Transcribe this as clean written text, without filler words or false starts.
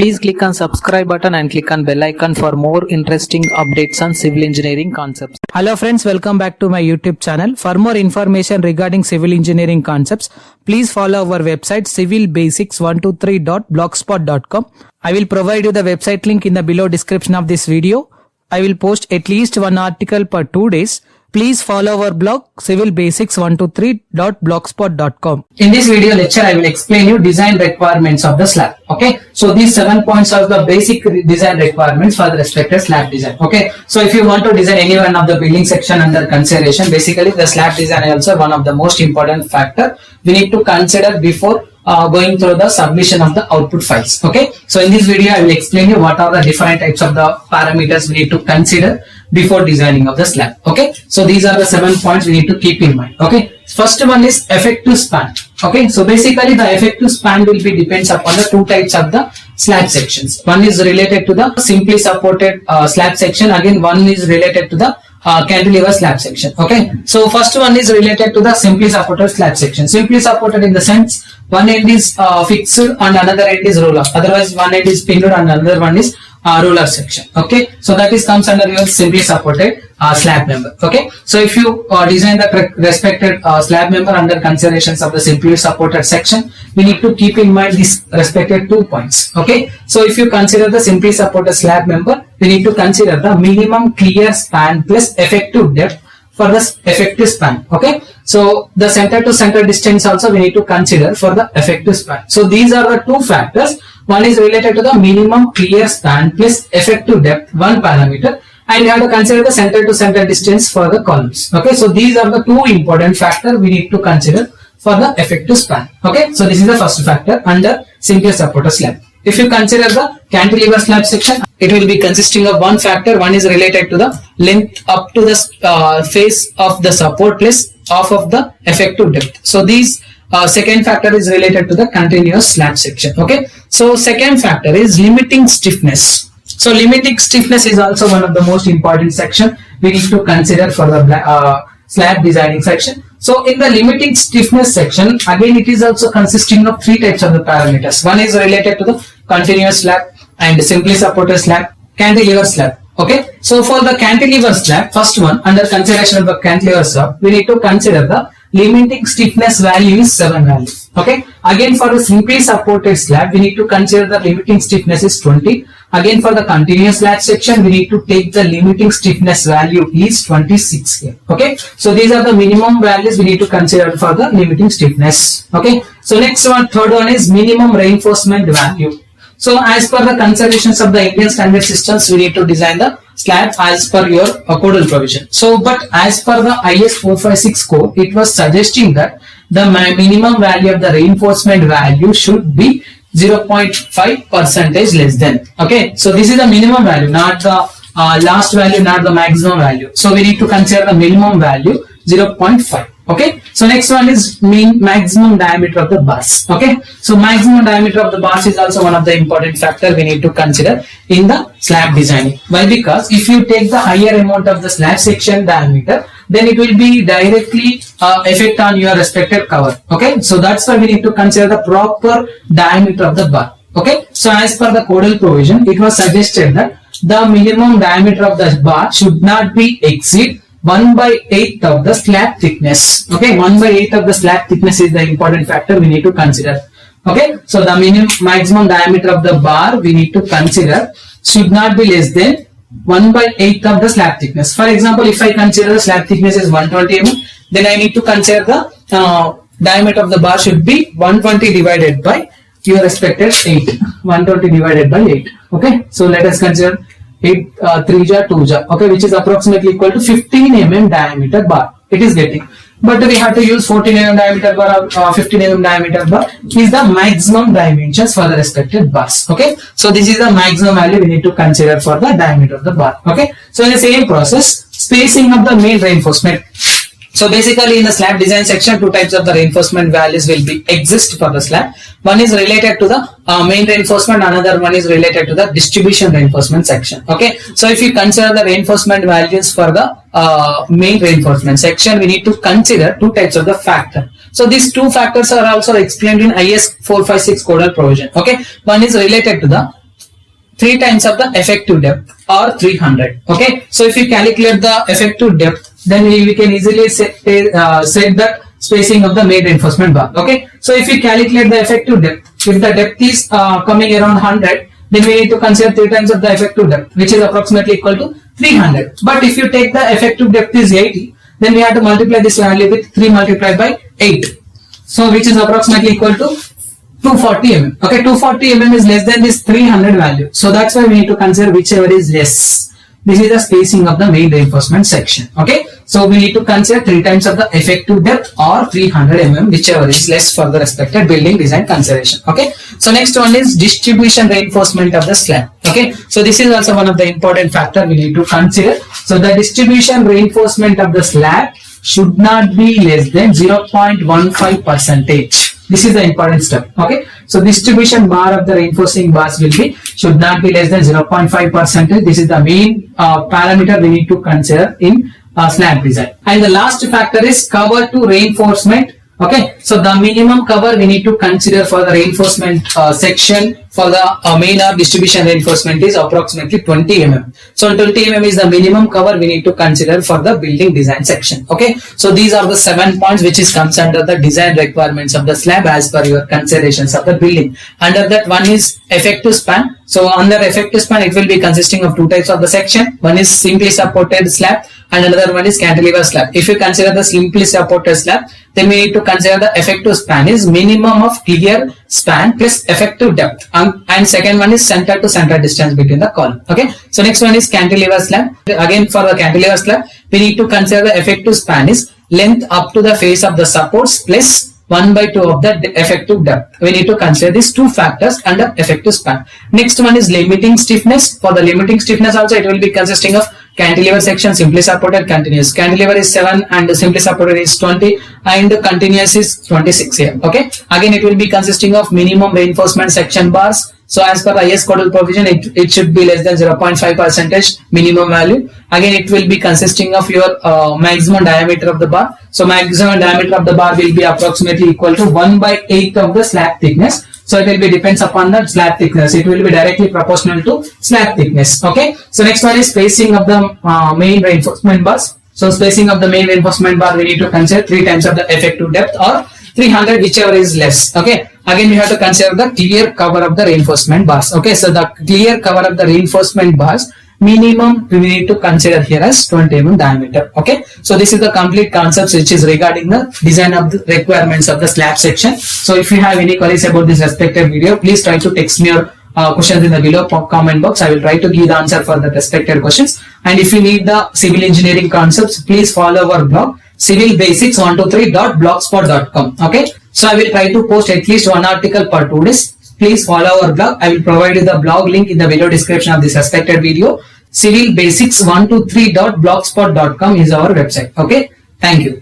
Please click on subscribe button and click on bell icon for more interesting updates on civil engineering concepts. Hello friends, welcome back to my YouTube channel. For more information regarding civil engineering concepts, please follow our website civilbasics123.blogspot.com. I will provide you the website link in the below description of this video. I will post at least one article per 2 days. Please follow our blog civilbasics123.blogspot.com. In this video lecture, I will explain you design requirements of the slab. Okay, so these 7 points are the basic design requirements for the respective slab design. Okay, so if you want to design any one of the building section under consideration, basically the slab design is also one of the most important factor we need to consider before going through the submission of the output files. Okay, so in this video I will explain you what are the different types of the parameters we need to consider before designing of the slab. Okay, so these are the 7 points we need to keep in mind. Okay, first one is effective span. Okay, so basically the effective span will be depends upon the two types of the slab sections. One is related to the simply supported slab section, again one is related to the cantilever slab section. Okay, so first one is related to the simply supported slab section. Simply supported in the sense one end is fixed and another end is roller, otherwise one end is pinned and another one is roller section. Okay, so that is comes under your simply supported slab member. Okay, so if you design the respected slab member under considerations of the simply supported section, we need to keep in mind these respected 2 points. Okay, so if you consider the simply supported slab member, we need to consider the minimum clear span plus effective depth for the effective span. Okay, so the center to center distance also we need to consider for the effective span. So these are the two factors. One is related to the minimum clear span plus effective depth, one parameter, and you have to consider the center to center distance for the columns. Okay, so these are the two important factors we need to consider for the effective span. Okay, so this is the first factor under simply supported slab. If you consider the cantilever slab section, it will be consisting of one factor. One is related to the length up to the face of the support plus half of the effective depth. So these second factor is related to the continuous slab section. Okay, so second factor is limiting stiffness. So limiting stiffness is also one of the most important section we need to consider for the slab designing section. So in the limiting stiffness section, again it is also consisting of three types of the parameters. One is related to the continuous slab and simply supported slab, cantilever slab. Okay, so for the cantilever slab, first one under consideration of the cantilever slab, we need to consider the limiting stiffness value is 7 value. Okay, again for the simply supported slab, we need to consider the limiting stiffness is 20. Again for the continuous slab section, we need to take the limiting stiffness value is 26 here. Okay, so these are the minimum values we need to consider for the limiting stiffness. Okay, so next one, third one is minimum reinforcement value. So as per the considerations of the Indian standard systems, we need to design the slab as per your codal provision. So but as per the IS 456 code, it was suggesting that the minimum value of the reinforcement value should be 0.5% less than. Okay, so this is the minimum value, not the last value, not the maximum value. So we need to consider the minimum value 0.5. Okay, so next one is maximum diameter of the bars. Okay, so maximum diameter of the bars is also one of the important factor we need to consider in the slab designing. Why? Because if you take the higher amount of the slab section diameter, then it will be directly effect on your respective cover. Okay, so that's why we need to consider the proper diameter of the bar. Okay, so as per the codal provision, it was suggested that the minimum diameter of the bar should not be exceed 1/8 of the slab thickness. Okay, 1/8 of the slab thickness is the important factor we need to consider. Okay, so the maximum diameter of the bar we need to consider should not be less than 1/8 of the slab thickness. For example, if I consider the slab thickness is 120 mm, then I need to consider the diameter of the bar should be 120 divided by your respected 8. 120 divided by 8. Okay, so let us consider 8 3 ja 2 ja. Okay, which is approximately equal to 15 mm diameter bar. It is getting, but we have to use 14 mm diameter bar or 15 mm diameter bar is the maximum dimensions for the respected bars. Okay, so this is the maximum value we need to consider for the diameter of the bar. Okay, so in the same process, spacing of the main reinforcement. So basically in the slab design section, two types of the reinforcement values will be exist for the slab. One is related to the main reinforcement, another one is related to the distribution reinforcement section. Okay, so if you consider the reinforcement values for the main reinforcement section, we need to consider two types of the factor. So these two factors are also explained in IS 456 codal provision. Okay, one is related to the 3 times of the effective depth or 300. Okay, so if you calculate the effective depth, then we can easily set that spacing of the main reinforcement bar. Okay, so if you calculate the effective depth, if the depth is coming around 100, then we need to consider 3 times of the effective depth, which is approximately equal to 300. But if you take the effective depth is 80, then we have to multiply this value with 3 multiplied by 8. So which is approximately equal to 240 mm. Okay, 240 mm is less than this 300 value. So that's why we need to consider whichever is less. This is the spacing of the main reinforcement section. Okay, so we need to consider 3 times of the effective depth or 300 mm, whichever is less for the respected building design consideration. Okay, so next one is distribution reinforcement of the slab. Okay, so this is also one of the important factor we need to consider. So the distribution reinforcement of the slab should not be less than 0.15 percentage. This is the important step. Okay, so distribution bar of the reinforcing bars should not be less than 0.5 percentage. This is the main parameter we need to consider in slab design. And the last factor is cover to reinforcement. Okay, so the minimum cover we need to consider for the reinforcement section for the main or distribution reinforcement is approximately 20 mm. So 20 mm is the minimum cover we need to consider for the building design section. Okay, so these are the 7 points which is comes under the design requirements of the slab as per your considerations of the building. Under that, one is effective span. So under effective span, it will be consisting of 2 types of the section. One is simply supported slab and another one is cantilever slab. If you consider the simply supported slab, then we need to consider the effective span is minimum of clear span plus effective depth, and second one is center to center distance between the column. Okay, so next one is cantilever slab. Again, for the cantilever slab, we need to consider the effective span is length up to the face of the supports plus 1/2 of the effective depth. We need to consider these 2 factors under effective span. Next one is limiting stiffness. For the limiting stiffness also, it will be consisting of cantilever section, simply supported, continuous. Cantilever is 7 and simply supported is 20 and continuous is 26 here. Okay, again it will be consisting of minimum reinforcement section bars. So as per IS codal provision, it should be less than 0.5 percentage minimum value. Again, it will be consisting of your maximum diameter of the bar. So maximum diameter of the bar will be approximately equal to 1/8 of the slab thickness. So it will be depends upon the slab thickness. It will be directly proportional to slab thickness. Okay. So next one is spacing of the main reinforcement bars. So spacing of the main reinforcement bar, we need to consider 3 times of the effective depth or 300, whichever is less. Okay, again we have to consider the clear cover of the reinforcement bars. Okay, so the clear cover of the reinforcement bars minimum we need to consider here as 20 mm diameter. Okay, so this is the complete concepts which is regarding the design of the requirements of the slab section. So if you have any queries about this respective video, please try to text me your questions in the below comment box. I will try to give the answer for the respected questions. And if you need the civil engineering concepts, please follow our blog civilbasics123.blogspot.com. Okay, so I will try to post at least 1 article per 2 days. Please follow our blog. I will provide you the blog link in the video description of this respected video. civilbasics123.blogspot.com is our website. Okay, thank you.